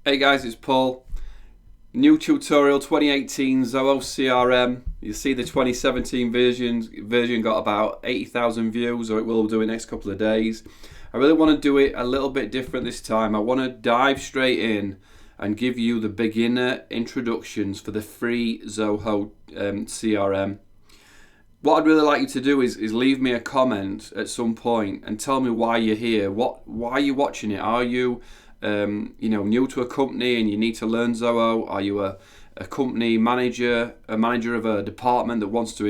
Hey guys, it's Paul. New tutorial 2018 Zoho CRM. You see the 2017 version got about 80,000 views, or it will do in the next couple of days. I really want to do it a little bit different this time. I want to dive straight in and give you the beginner introductions for the free Zoho CRM. What I'd really like you to do is leave me a comment at some point and tell me why you're here. Why are you watching it? Are you new to a company and you need to learn Zoho? Are you a company manager, a manager of a department that wants to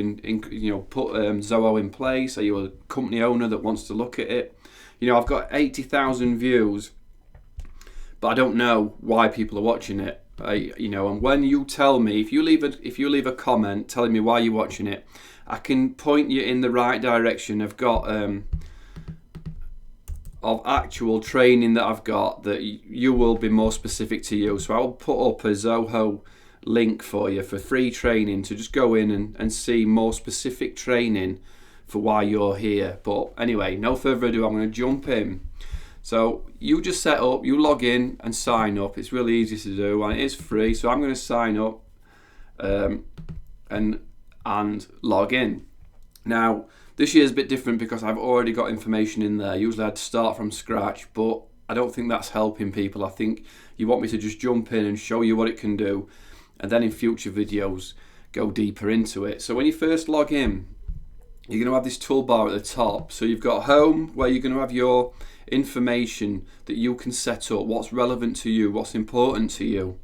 put Zoho in place? Are you a company owner that wants to look at it? I've got 80,000 views, but I don't know why people are watching it. And when you tell me, if you leave a comment telling me why you're watching it, I can point you in the right direction. I've got of actual training that I've got that you will be more specific to you. So I'll put up a Zoho link for you for free training to just go in and see more specific training for why you're here. But anyway, no further ado, I'm going to jump in. So you just set up, you log in and sign up. It's really easy to do and it is free. So I'm going to sign up and log in. Now, this year's a bit different because I've already got information in there. Usually I'd start from scratch, but I don't think that's helping people. I think you want me to just jump in and show you what it can do, and then in future videos go deeper into it. So when you first log in, you're going to have this toolbar at the top. So you've got home, where you're going to have your information that you can set up, what's relevant to you, what's important to you,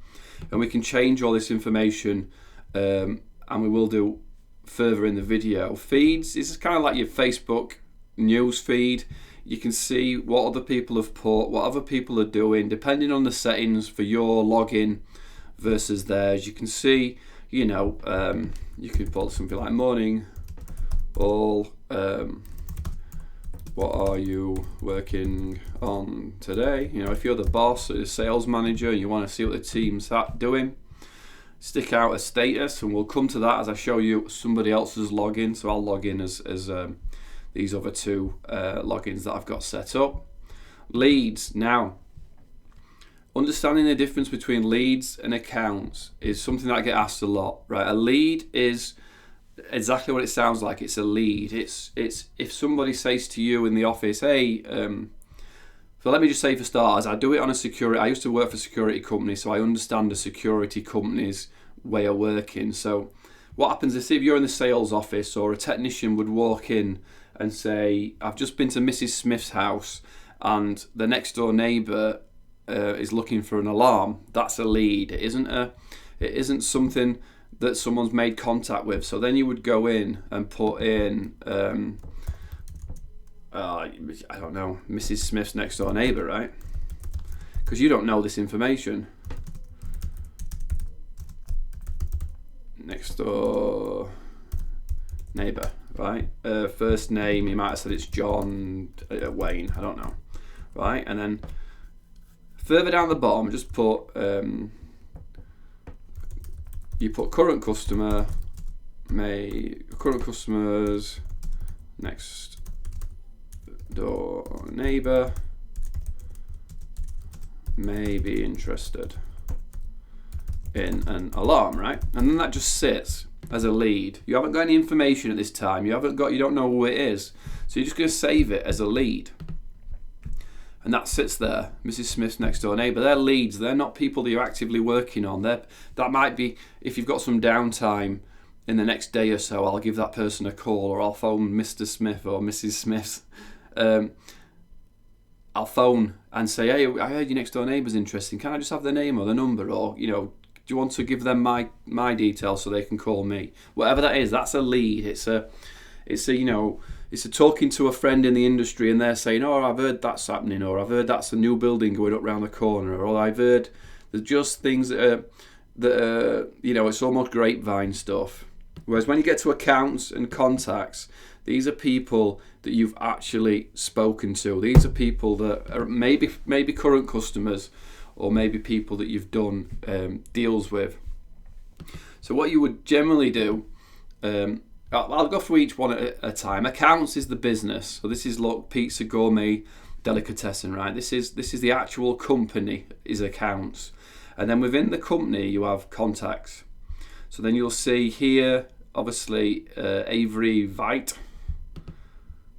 and we can change all this information, and we will do further in the video. Feeds is kind of like your Facebook news feed. You can see what other people have put, what other people are doing, depending on the settings for your login versus theirs. You can see, you could put something like morning, all, what are you working on today? If you're the boss or the sales manager and you want to see what the team's doing, stick out a status, and we'll come to that as I show you somebody else's login. So I'll log in as these other two logins that I've got set up. Leads. Now, understanding the difference between leads and accounts is something that I get asked a lot, right? A lead is exactly what it sounds like. It's a lead. It's if somebody says to you in the office, hey, so let me just say for starters, I do it on I used to work for a security company, so I understand a security company's way of working. So what happens is, if you're in the sales office, or a technician would walk in and say, I've just been to Mrs. Smith's house and the next door neighbour is looking for an alarm. That's a lead. It isn't something that someone's made contact with. So then you would go in and put in I don't know, Mrs. Smith's next door neighbour, right? Because you don't know this information. Next door neighbour, right? First name, he might have said it's John, Wayne, I don't know, right? And then further down the bottom, just put you put current customer, current customers, next door neighbour may be interested in an alarm, right? And then that just sits as a lead. You haven't got any information at this time. You don't know who it is. So you're just going to save it as a lead. And that sits there, Mrs. Smith's next door neighbour. They're leads. They're not people that you're actively working on. That might be, if you've got some downtime in the next day or so, I'll give that person a call, or I'll phone Mr. Smith or Mrs. Smith. I'll phone and say, hey, I heard your next door neighbour's interesting. Can I just have their name or the number, or do you want to give them my details so they can call me? Whatever that is, that's a lead. It's a talking to a friend in the industry, and they're saying, oh, I've heard that's happening, or I've heard that's a new building going up round the corner, or I've heard there's just things that are it's almost grapevine stuff. Whereas when you get to accounts and contacts, these are people that you've actually spoken to. These are people that are maybe current customers, or maybe people that you've done deals with. So what you would generally do, I'll go through each one at a time. Accounts is the business. So this is, look, Pizza Gourmet Delicatessen, right? This is the actual company, is accounts. And then within the company, you have contacts. So then you'll see here, obviously, Avery Veit.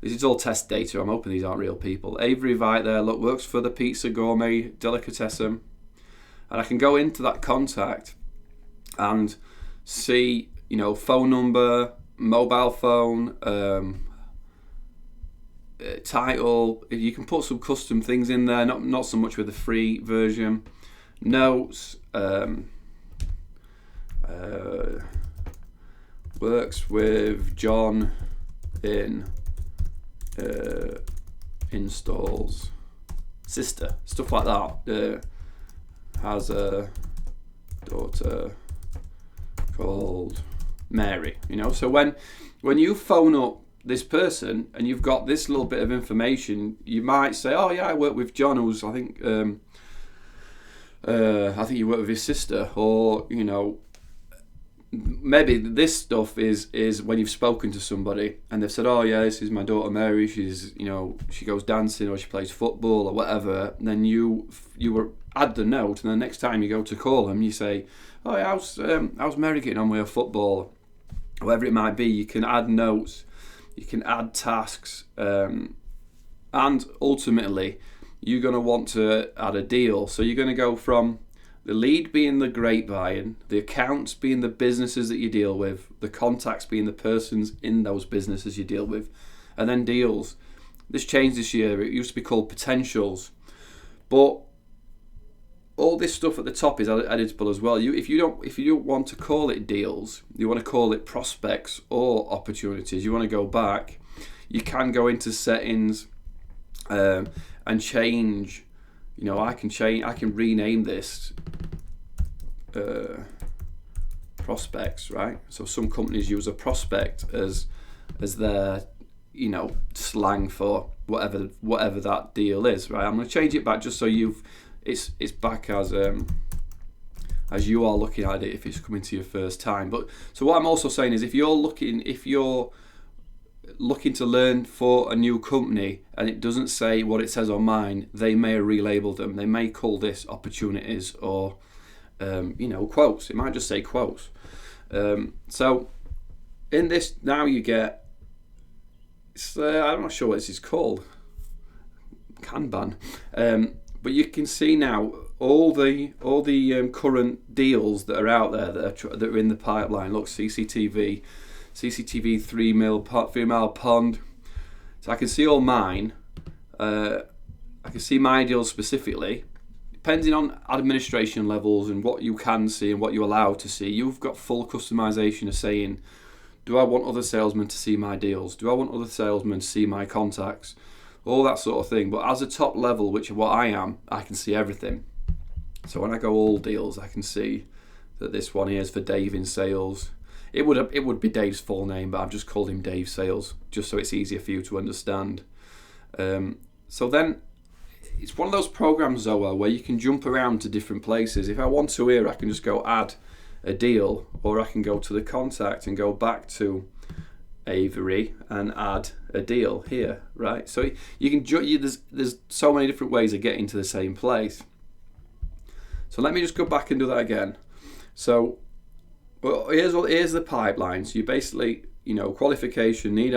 This is all test data. I'm hoping these aren't real people. Avery Veit there, look, works for the Pizza Gourmet Delicatessen. And I can go into that contact and see, phone number, mobile phone, title. You can put some custom things in there, not so much with the free version. Notes, works with John in installs sister, stuff like that. Has a daughter called Mary. So when you phone up this person and you've got this little bit of information, you might say, oh yeah, I work with John, who's I think you work with his sister, or maybe this stuff is when you've spoken to somebody and they've said, oh yeah, this is my daughter Mary, she's she goes dancing or she plays football or whatever. And then you add the note, and the next time you go to call them, you say, oh yeah, how's Mary getting on with her football, whatever it might be. You can add notes, you can add tasks, and ultimately you're going to want to add a deal. So you're going to go from the lead being the grapevine, the accounts being the businesses that you deal with, the contacts being the persons in those businesses you deal with, and then deals. This changed this year. It used to be called potentials, but all this stuff at the top is editable as well. If you don't want to call it deals, you want to call it prospects or opportunities, you want to go back, you can go into settings and change. I can rename this prospects, right? So some companies use a prospect as their slang for whatever that deal is, right? I'm going to change it back just so it's back as you are looking at it if it's coming to your first time. But so what I'm also saying is if you're looking to learn for a new company and it doesn't say what it says on mine, they may have relabeled them. They may call this opportunities or quotes. It might just say quotes. So in this now you get, I'm not sure what this is called, Kanban. But you can see now all the current deals that are out there that are in the pipeline. Look, CCTV 3 mile pond. So I can see all mine. I can see my deals specifically. Depending on administration levels and what you can see and what you're allowed to see, you've got full customization of saying, do I want other salesmen to see my deals? Do I want other salesmen to see my contacts? All that sort of thing. But as a top level, which is what I am, I can see everything. So when I go all deals, I can see that this one here is for Dave in sales. It would be Dave's full name, but I've just called him Dave Sales, just so it's easier for you to understand. So then, it's one of those programs, Zoho, where you can jump around to different places. If I want to here, I can just go add a deal, or I can go to the contact and go back to Avery and add a deal here, right? So you can there's so many different ways of getting to the same place. So let me just go back and do that again. So here's the pipeline. So you basically, qualification, need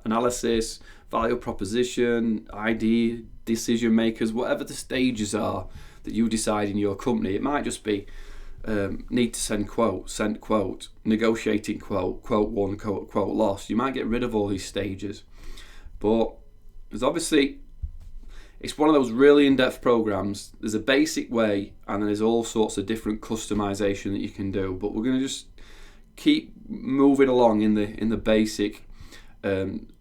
analysis, value proposition, ID, decision makers, whatever the stages are that you decide in your company. It might just be need to send quote, negotiating quote won, quote lost. You might get rid of all these stages, but there's obviously, it's one of those really in-depth programs. There's a basic way, and then there's all sorts of different customization that you can do. But we're going to just keep moving along in the basic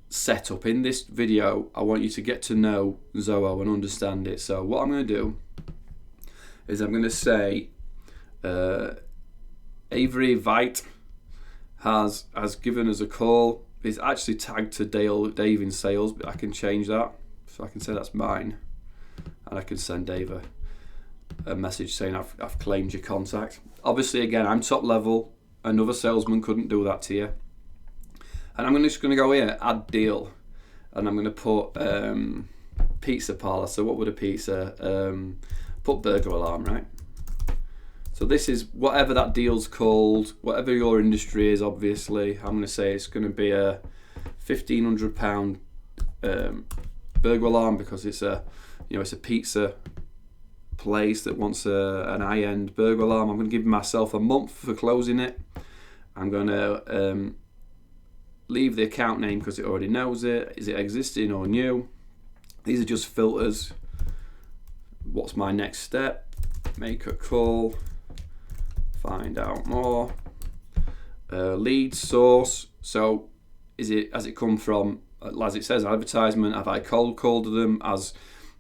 setup. In this video, I want you to get to know Zoho and understand it. So what I'm going to do is I'm going to say Avery Veit has given us a call. It's actually tagged to Dave in sales, but I can change that. So I can say that's mine, and I can send Dave a message saying I've claimed your contact. Obviously, again, I'm top level. Another salesman couldn't do that to you. And I'm just going to go here, add deal, and I'm going to put pizza parlor. So what would a pizza? Put burglar alarm, right? So this is whatever that deal's called, whatever your industry is. Obviously, I'm going to say it's going to be a £1,500 burglar alarm because it's a pizza place that wants an high-end burglar alarm. I'm going to give myself a month for closing it. I'm going to leave the account name because it already knows it. Is it existing or new? These are just filters. What's my next step? Make a call. Find out more. Lead source. So has it come from, as it says, advertisement? Have I cold called them? As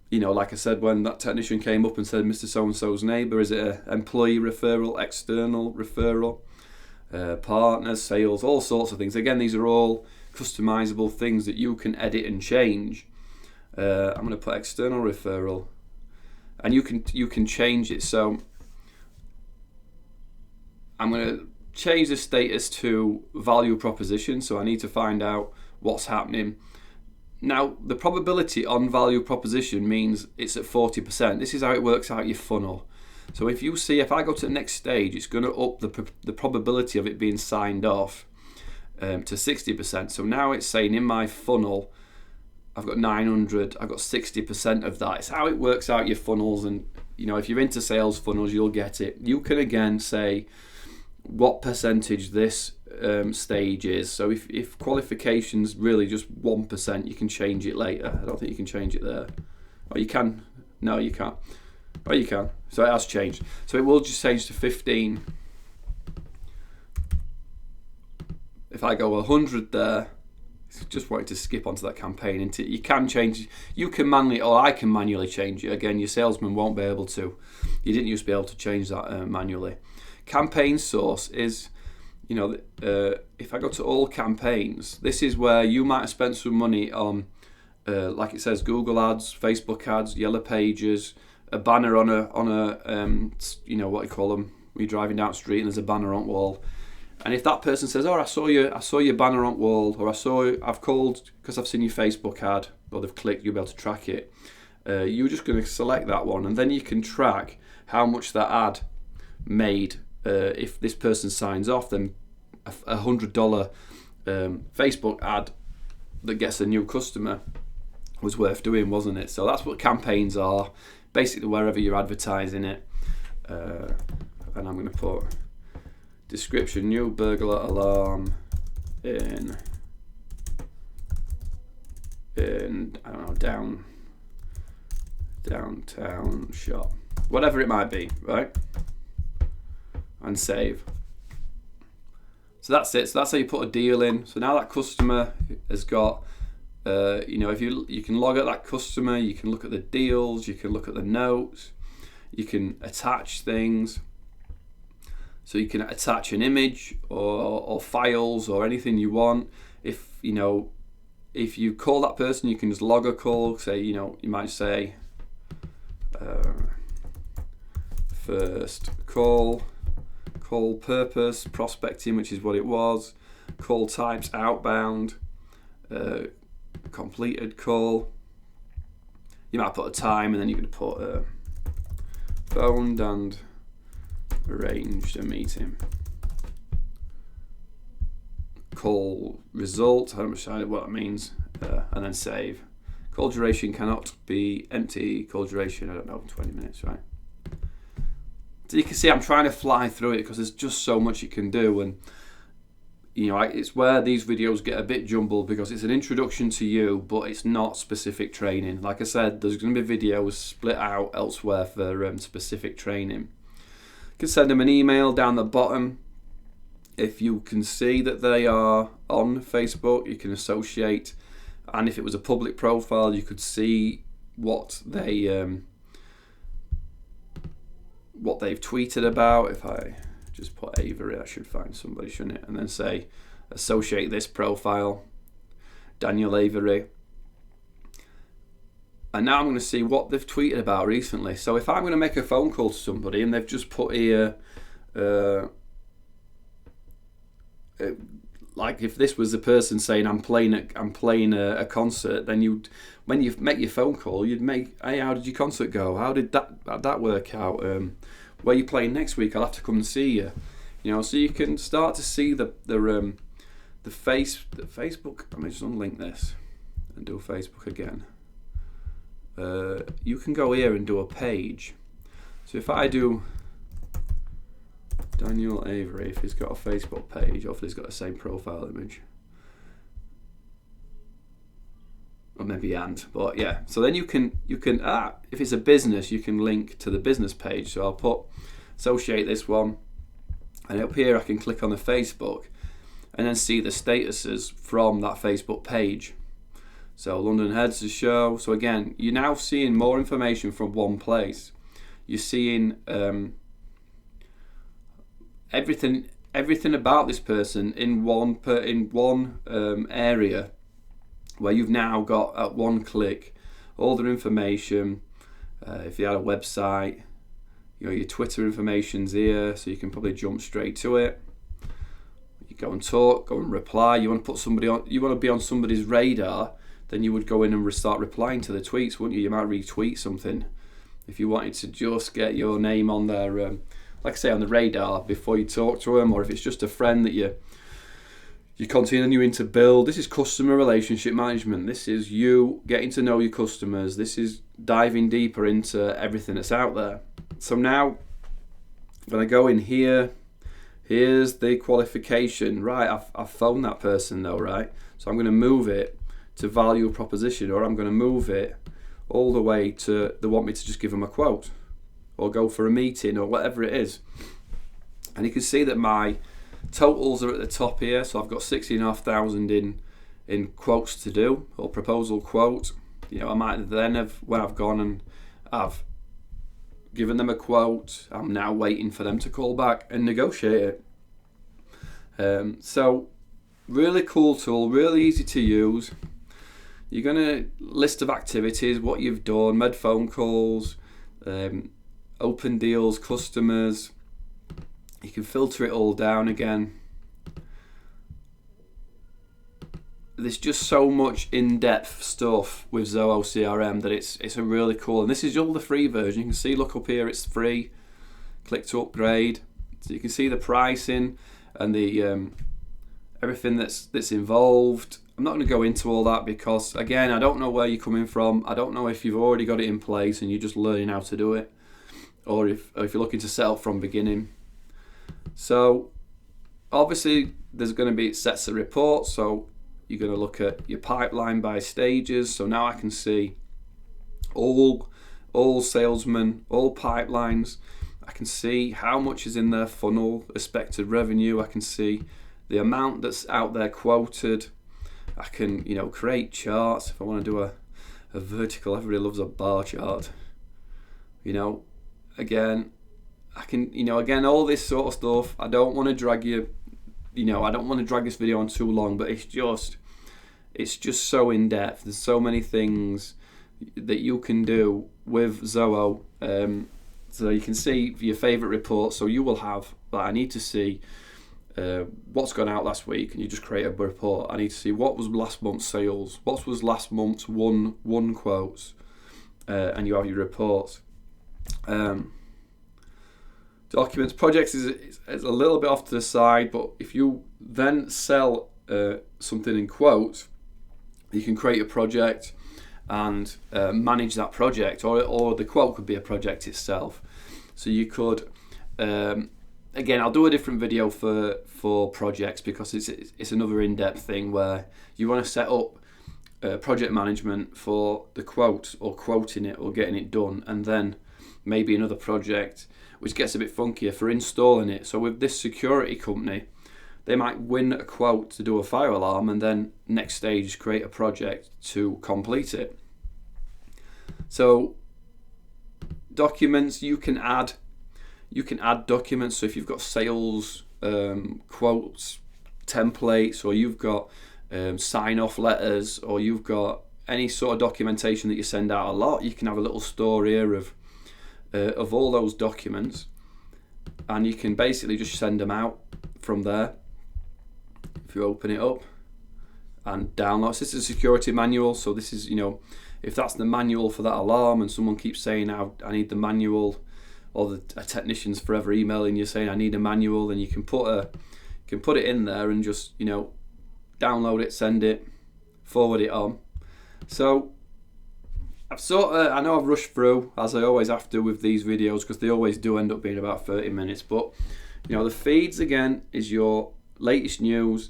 you know, like I said, when that technician came up and said Mr. So-and-so's neighbour, is it an employee referral, external referral, partners, sales, all sorts of things. Again, these are all customizable things that you can edit and change. I'm going to put external referral, and you can change it. So I'm going to change the status to value proposition. So I need to find out what's happening. Now, the probability on value proposition means it's at 40%. This is how it works out your funnel. So if I go to the next stage, it's going to up the probability of it being signed off to 60%. So now it's saying in my funnel, I've got 900, I've got 60% of that. It's how it works out your funnels. And if you're into sales funnels, you'll get it. You can again say what percentage this stage is. So if qualification's really just 1%, you can change it later. I don't think you can change it there. Or you can. No, you can't. Oh, you can. So it has changed. So it will just change to 15. If I go 100 there, just wanted to skip onto that campaign. You can change. You can manually, or I can manually change it. Again, your salesman won't be able to. You didn't used to be able to change that manually. Campaign source is, if I go to all campaigns, this is where you might have spent some money on, like it says, Google ads, Facebook ads, Yellow Pages, a banner on a what do you call them? When you're driving down the street and there's a banner on the wall. And if that person says, "Oh, I saw your banner on the wall," or I've called because I've seen your Facebook ad, or they've clicked, you'll be able to track it. You're just going to select that one, and then you can track how much that ad made. If this person signs off, then a $100 Facebook ad that gets a new customer was worth doing, wasn't it? So that's what campaigns are. Basically, wherever you're advertising it. And I'm going to put description: new burglar alarm in I don't know, downtown shop, whatever it might be, right? And save. So that's it. So that's how you put a deal in. So now that customer has got, if you can log at that customer, you can look at the deals, you can look at the notes, you can attach things. So you can attach an image or files or anything you want. If you call that person, you can just log a call. Say, you might say first call purpose, prospecting, which is what it was, call types, outbound, completed call. You might put a time, and then you could put phoned and arranged a meeting. Call result, I don't know what that means, and then save. Call duration cannot be empty. Call duration, I don't know, 20 minutes, right? So you can see I'm trying to fly through it because there's just so much you can do, and it's where these videos get a bit jumbled because it's an introduction to you, but it's not specific training. Like I said, there's going to be videos split out elsewhere for specific training. You can send them an email down the bottom. If you can see that they are on Facebook, you can associate, and if it was a public profile, you could see what they've tweeted about. If I just put Avery, I should find somebody, shouldn't it? And then say associate this profile, Daniel Avery. And now I'm going to see what they've tweeted about recently. So if I'm going to make a phone call to somebody and they've just put here like if this was the person saying I'm playing a concert, then when you make your phone call, you'd make, hey, how did your concert go? How did that work out? Where you playing next week? I'll have to come and see you. So you can start to see the Facebook. Let me just unlink this and do Facebook again. You can go here and do a page. So if I do Daniel Avery, if he's got a Facebook page, hopefully he's got the same profile image. Or maybe he hasn't, but yeah. So then you can if it's a business, you can link to the business page. So I'll associate this one, and up here I can click on the Facebook and then see the statuses from that Facebook page. So London Heads the show. So again, you're now seeing more information from one place. You're seeing everything about this person in one area, where you've now got at one click all their information. If you had a website, your Twitter information's here, so you can probably jump straight to it. You go and talk, go and reply. You want to put somebody on, you want to be on somebody's radar, then you would go in and start replying to the tweets, wouldn't you? You might retweet something if you wanted to just get your name on their, like I say, on the radar before you talk to them, or if it's just a friend that you're continuing to build. This is customer relationship management. This is you getting to know your customers. This is diving deeper into everything that's out there. So now, when I go in here, here's the qualification. Right, I've phoned that person though, right? So I'm going to move it to value proposition, or I'm going to move it all the way to they want me to just give them a quote, or go for a meeting, or whatever it is. And you can see that my totals are at the top here. So I've got 16,500 in quotes to do, or proposal quote. I might then have, when I've gone and I've given them a quote, I'm now waiting for them to call back and negotiate it. So really cool tool, really easy to use. You're going to list of activities, what you've done, made phone calls, open deals, customers. You can filter it all down again. There's just so much in-depth stuff with Zoho CRM that it's a really cool. And this is all the free version. You can see, look up here, it's free. Click to upgrade, so you can see the pricing and the everything that's involved. I'm not going to go into all that because, again, I don't know where you're coming from. I don't know if you've already got it in place and you're just learning how to do it, or if you're looking to set up from beginning. So obviously there's going to be sets of reports. So you're going to look at your pipeline by stages. So now I can see all salesmen, all pipelines. I can see how much is in their funnel, expected revenue. I can see the amount that's out there quoted. I can, create charts if I want to do a vertical. Everybody loves a bar chart. Again, I can, again, all this sort of stuff. I don't want to drag you, I don't want to drag this video on too long, but it's just so in depth. There's so many things that you can do with Zoho. So you can see your favorite report. So you will have, I need to see what's gone out last week, and you just create a report. I need to see what was last month's sales, what was last month's one quotes, and you have your reports. Documents, projects is a little bit off to the side, but if you then sell something in quotes, you can create a project and manage that project, or the quote could be a project itself. So you could, again, I'll do a different video for projects because it's another in-depth thing where you want to set up project management for the quote, or quoting it, or getting it done, and then maybe another project which gets a bit funkier for installing it. So with this security company, they might win a quote to do a fire alarm, and then next stage is create a project to complete it. So documents, you can add documents. So if you've got sales quotes templates, or you've got sign-off letters, or you've got any sort of documentation that you send out a lot, you can have a little store here of all those documents, and you can basically just send them out from there. if you open it up and download, this is a security manual. So this is, if that's the manual for that alarm and someone keeps saying, I need the manual, or the technician's forever emailing you saying I need a manual, then you can put it in there and just download it, send it, forward it on. So I know I've rushed through, as I always have to with these videos, because they always do end up being about 30 minutes. But the feeds again is your latest news.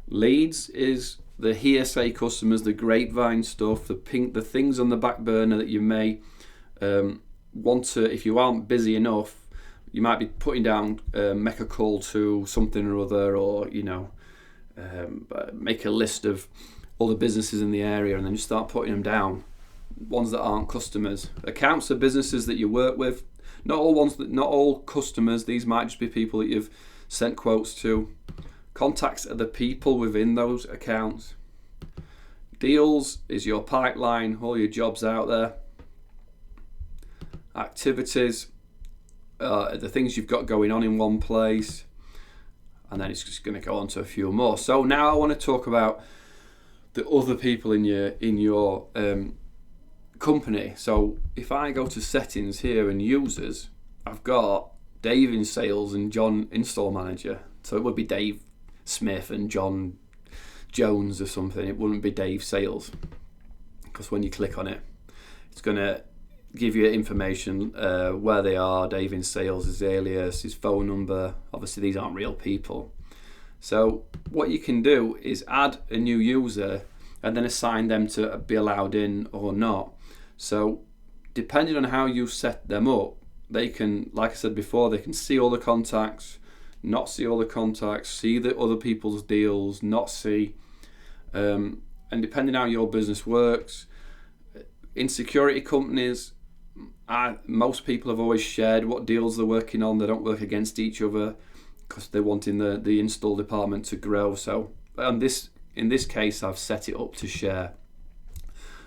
Leads is the hearsay customers, the grapevine stuff, the things on the back burner that you may want to, if you aren't busy enough, you might be putting down, make a call to something or other, or make a list of all the businesses in the area and then just start putting them down. Ones that aren't customers. Accounts are businesses that you work with. Not all customers. These might just be people that you've sent quotes to. Contacts are the people within those accounts. Deals is your pipeline, all your jobs out there. Activities, the things you've got going on in one place, and then it's just going to go on to a few more. So now I want to talk about the other people in your company. So if I go to settings here and users, I've got Dave in sales and John install manager. So it would be Dave Smith and John Jones or something. It wouldn't be Dave sales, because when you click on it, it's going to give you information where they are. Dave in sales, his alias, his phone number. Obviously these aren't real people. So what you can do is add a new user and then assign them to be allowed in or not. So depending on how you set them up, they can, like I said before, they can see all the contacts, not see all the contacts, see the other people's deals, not see. And depending how your business works, in security companies, most people have always shared what deals they're working on. They don't work against each other because they're wanting the install department to grow. So in this case, I've set it up to share.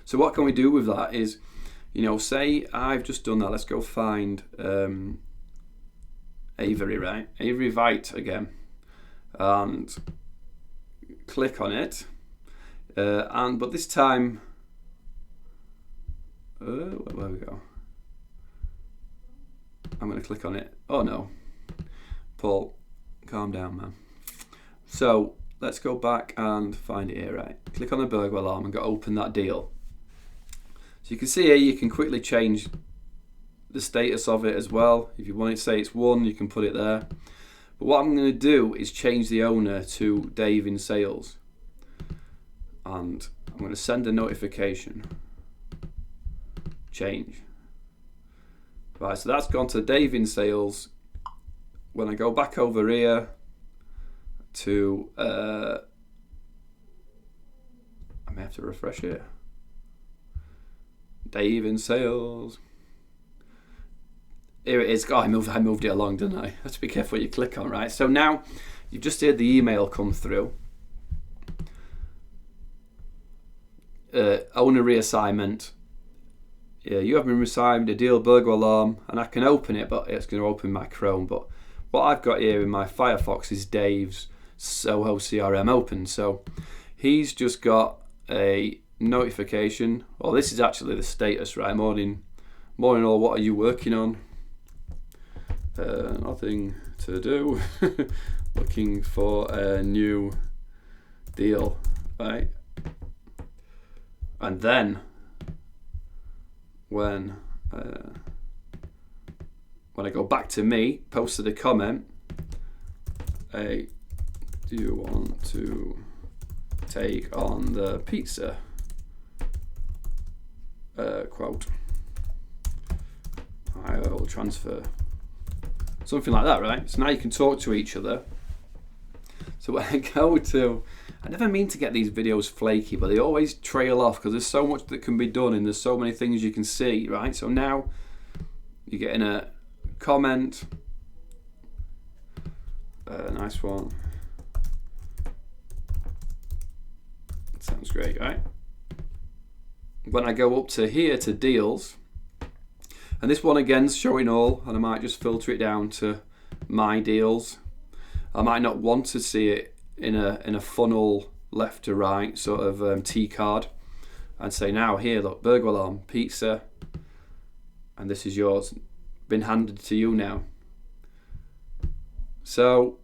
So what can we do with that is, say I've just done that. Let's go find Avery, right? Avery Vite again, and click on it. But this time, where we go? I'm going to click on it. Oh no, Paul, calm down, man. So let's go back and find it here, right? Click on the burglar alarm and go open that deal. So you can see here, you can quickly change the status of it as well. If you want to say it's 1, you can put it there. But what I'm going to do is change the owner to Dave in sales. And I'm going to send a notification. Change. Right, so that's gone to Dave in sales. When I go back over here to, I may have to refresh it. Dave in sales. Here it is. Oh, I moved it along, didn't I? You have to be careful what you click on, right? So now you've just heard the email come through. Owner reassignment. Yeah, you have been reassigned a deal burglar alarm, and I can open it, but it's going to open my Chrome. But what I've got here in my Firefox is Dave's Zoho CRM open. So he's just got a notification. Well, this is actually the status, right? Morning all, what are you working on? Nothing to do. Looking for a new deal, right? And then when I go back to me, posted a comment. Hey, do you want to take on the pizza? Quote. I will transfer. Something like that, right? So now you can talk to each other. So when I go to, I never mean to get these videos flaky, but they always trail off because there's so much that can be done and there's so many things you can see, right? So now you're getting a comment. Nice one. Sounds great, right? When I go up to here to deals, and this one again's showing all, and I might just filter it down to my deals. I might not want to see it in a funnel left to right sort of T card, and say, now here, look, burglar alarm, pizza, and this is yours, been handed to you now. So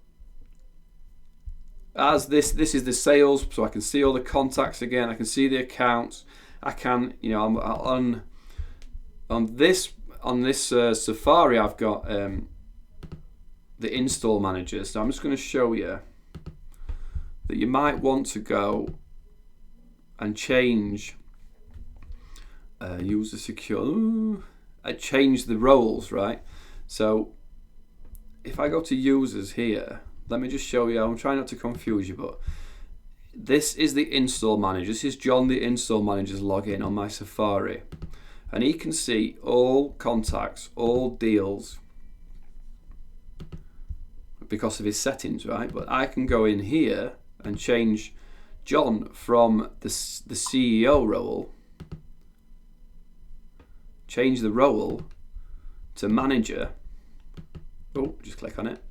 as this is the sales, so I can see all the contacts again, I can see the accounts, I can, you know, I'm on this Safari, I've got the install manager. So I'm just going to show you that you might want to go and change user secure. I change the roles, right? So if I go to users here, let me just show you. I'm trying not to confuse you, but this is the install manager. This is John, the install manager's login on my Safari, and he can see all contacts, all deals, because of his settings, right? But I can go in here and change John from the CEO role, change the role to manager. Oh, just click on it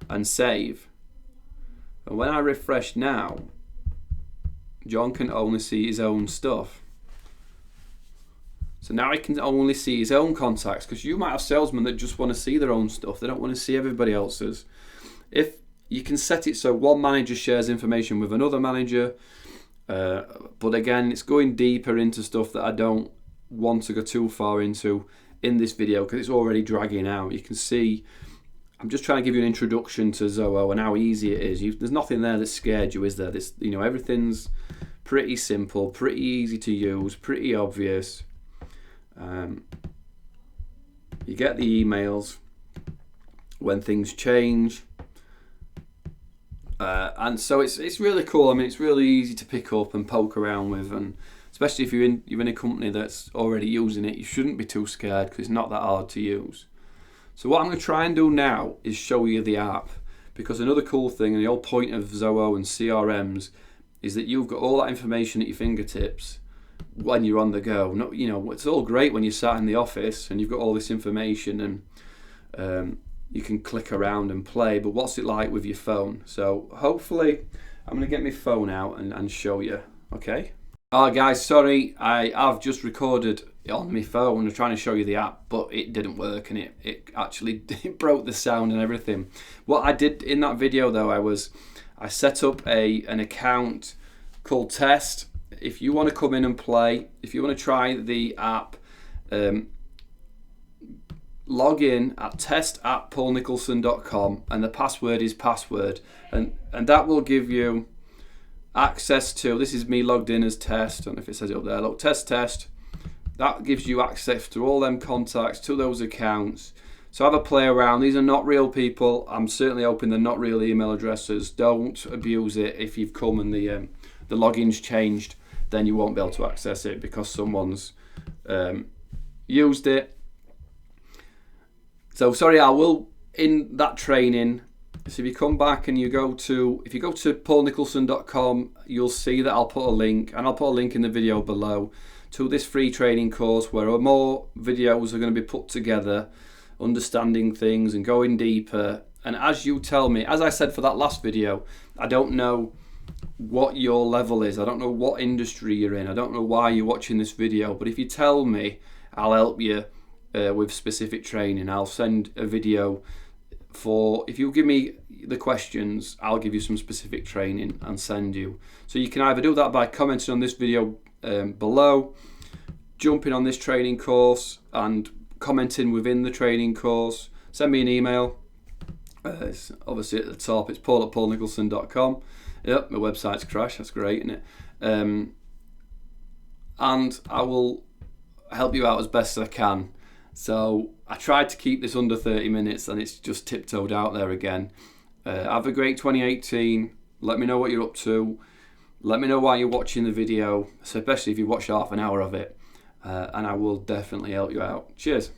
and save. And when I refresh now, John can only see his own stuff. So now he can only see his own contacts, because you might have salesmen that just want to see their own stuff. They don't want to see everybody else's. If you can set it so one manager shares information with another manager, but again, it's going deeper into stuff that I don't want to go too far into in this video because it's already dragging out. You can see I'm just trying to give you an introduction to Zoho and how easy it is. There's nothing there that scared you, is there? This, you know, everything's pretty simple, pretty easy to use, pretty obvious. You get the emails when things change, and so it's really cool. I mean, it's really easy to pick up and poke around with, and especially if you're in a company that's already using it, you shouldn't be too scared because it's not that hard to use. So what I'm going to try and do now is show you the app, because another cool thing, and the whole point of Zoho and CRMs, is that you've got all that information at your fingertips when you're on the go. Not, you know, it's all great when you're sat in the office and you've got all this information and you can click around and play, but what's it like with your phone? So hopefully I'm going to get my phone out and show you, okay? Oh guys, sorry, I've just recorded on my phone trying to show you the app, but it didn't work, and it actually it broke the sound and everything. What I did in that video though, I set up an account called Test. If you want to come in and play, if you want to try the app, log in at test@paulnicholson.com, and the password is password, and that will give you access to, this is me logged in as Test. I don't know if it says it up there, look, test. That gives you access to all them contacts, to those accounts. So have a play around. These are not real people. I'm certainly hoping they're not real email addresses. Don't abuse it. If you've come and the login's changed, then you won't be able to access it because someone's used it. So sorry, I will, in that training, so if you come back and if you go to paulnicholson.com, you'll see that I'll put a link, and I'll put a link in the video below, to this free training course where more videos are going to be put together, understanding things and going deeper. And as you tell me, as I said for that last video, I don't know what your level is, I don't know what industry you're in, I don't know why you're watching this video, but if you tell me, I'll help you with specific training. I'll send a video if you give me the questions, I'll give you some specific training and send you. So you can either do that by commenting on this video below, jumping on this training course and commenting within the training course, send me an email. It's obviously at the top, it's paul@paulnicholson.com. Yep, my website's crashed, that's great, isn't it? And I will help you out as best as I can. So I tried to keep this under 30 minutes and it's just tiptoed out there again. Have a great 2018. Let me know what you're up to. Let me know why you're watching the video, so especially if you watch half an hour of it, and I will definitely help you out. Cheers.